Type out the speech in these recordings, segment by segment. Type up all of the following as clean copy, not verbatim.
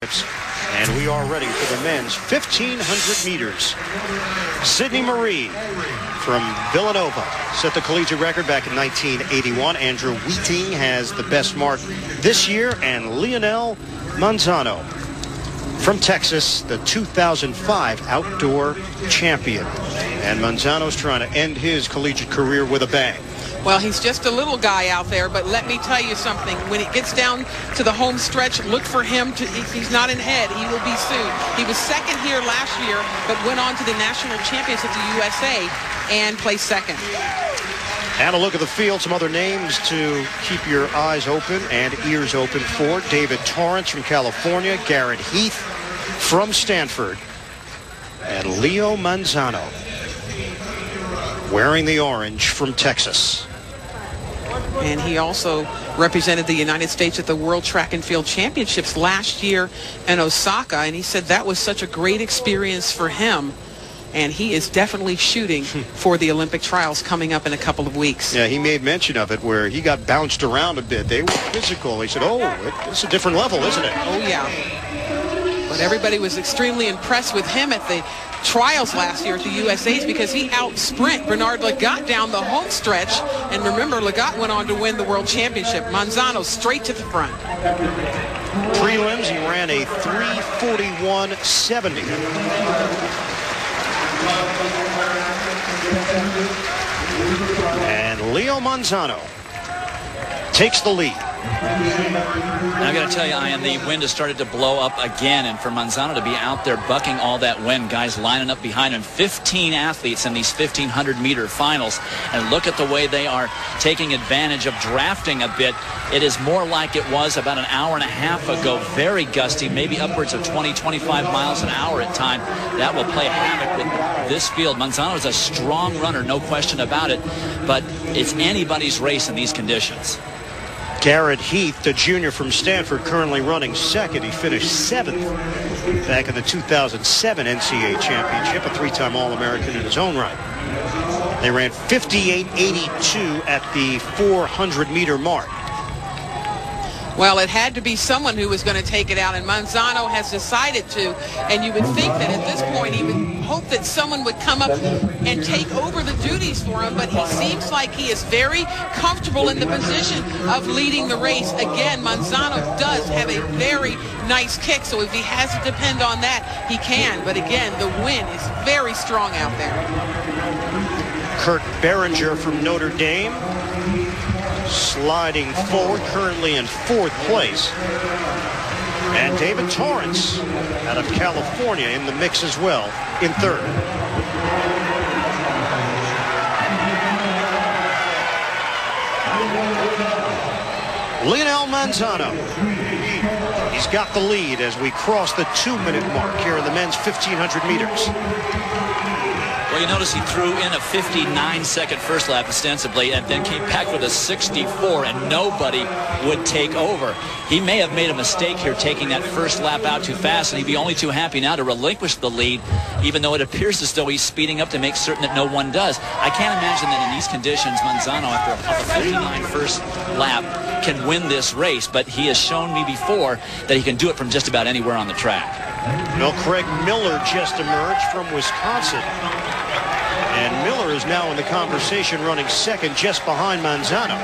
And we are ready for the men's 1,500 meters. Sidney Marie from Villanova set the collegiate record back in 1981. Andrew Wheating has the best mark this year. And Lionel Manzano from Texas, the 2005 outdoor champion. And Manzano's trying to end his collegiate career with a bang. Well, he's just a little guy out there, but let me tell you something. When it gets down to the home stretch, look for him to, he's not in head. He will be soon. He was second here last year, but went on to the national championships of the USA and placed second. And a look at the field, some other names to keep your eyes open and ears open for. David Torrance from California, Garrett Heath from Stanford, and Leo Manzano wearing the orange from Texas. And he also represented the United States at the World Track and Field Championships last year in Osaka, and he said that was such a great experience for him. And he is definitely shooting for the Olympic trials coming up in a couple of weeks. Yeah, he made mention of it where he got bounced around a bit. They were physical. He said, oh, it's a different level, isn't it? Oh, yeah. But everybody was extremely impressed with him at the trials last year at the USA's because he out-sprint Bernard Lagat down the home stretch. And remember, Lagat went on to win the World Championship. Manzano straight to the front. Prelims, he ran a 3:41.70. And Leo Manzano takes the lead. Now, I've got to tell you, Ian, the wind has started to blow up again, and for Manzano to be out there bucking all that wind, guys lining up behind him, 15 athletes in these 1,500-meter finals, and look at the way they are taking advantage of drafting a bit. It is more like it was about an hour and a half ago, very gusty, maybe upwards of 20, 25 miles an hour at time. That will play havoc with this field. Manzano is a strong runner, no question about it, but it's anybody's race in these conditions. Garrett Heath, the junior from Stanford, currently running second. He finished 7th back in the 2007 NCAA championship, a 3-time All-American in his own right. They ran 58.82 at the 400-meter mark. Well, it had to be someone who was going to take it out, and Manzano has decided to. And you would think that at this point he would hope that someone would come up and take over the duties for him, but he seems like he is very comfortable in the position of leading the race. Again, Manzano does have a very nice kick, so if he has to depend on that, he can. But again, the wind is very strong out there. Kurt Behringer from Notre Dame sliding forward, currently in 4th place. And David Torrance out of California in the mix as well in 3rd. Lionel Manzano, he's got the lead as we cross the 2-minute mark here in the men's 1,500 meters. Well, you notice he threw in a 59-second first lap ostensibly and then came back with a 64, and nobody would take over. He may have made a mistake here taking that first lap out too fast, and he'd be only too happy now to relinquish the lead, even though it appears as though he's speeding up to make certain that no one does. I can't imagine that in these conditions Manzano, after a 59 first lap, can win this race, but he has shown me before that he can do it from just about anywhere on the track. Well, Craig Miller just emerged from Wisconsin. And Miller is now in the conversation, running second just behind Manzano.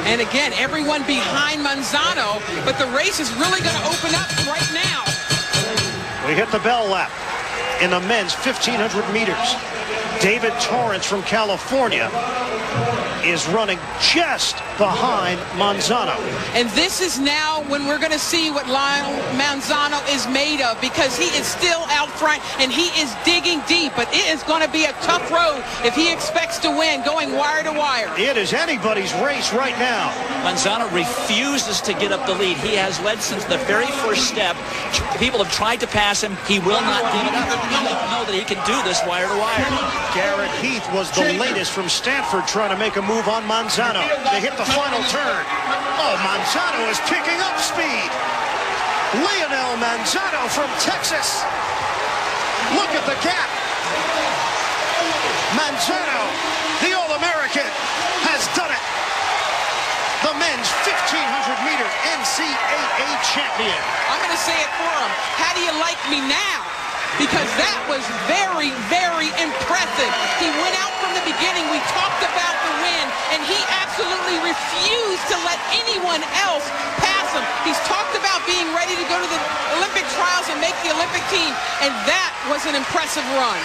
And again, everyone behind Manzano, but the race is really going to open up right now. We hit the bell lap in the men's 1,500 meters. David Torrance from California is running just behind Manzano. And this is now when we're going to see what Lionel Manzano is made of, because he is still out front and he is digging deep, but it is going to be a tough road if he expects to win, going wire to wire. It is anybody's race right now. Manzano refuses to get up the lead. He has led since the very first step. People have tried to pass him. He will not give it up. He doesn't know that he can do this wire to wire. Garrett Heath was the latest from Stanford trying to make a move on Manzano. They hit the final turn. Oh, Manzano is picking up speed. Lionel Manzano from Texas. Look at the gap. Manzano, the All-American, has done it. the men's 1,500-meter NCAA champion. I'm going to say it for him. How do you like me now? Because that was very, very impressive. He went out from the beginning. We talked about the win, and he absolutely refused to let anyone else pass him. He's talked about being ready to go to the Olympic trials and make the Olympic team, and that was an impressive run.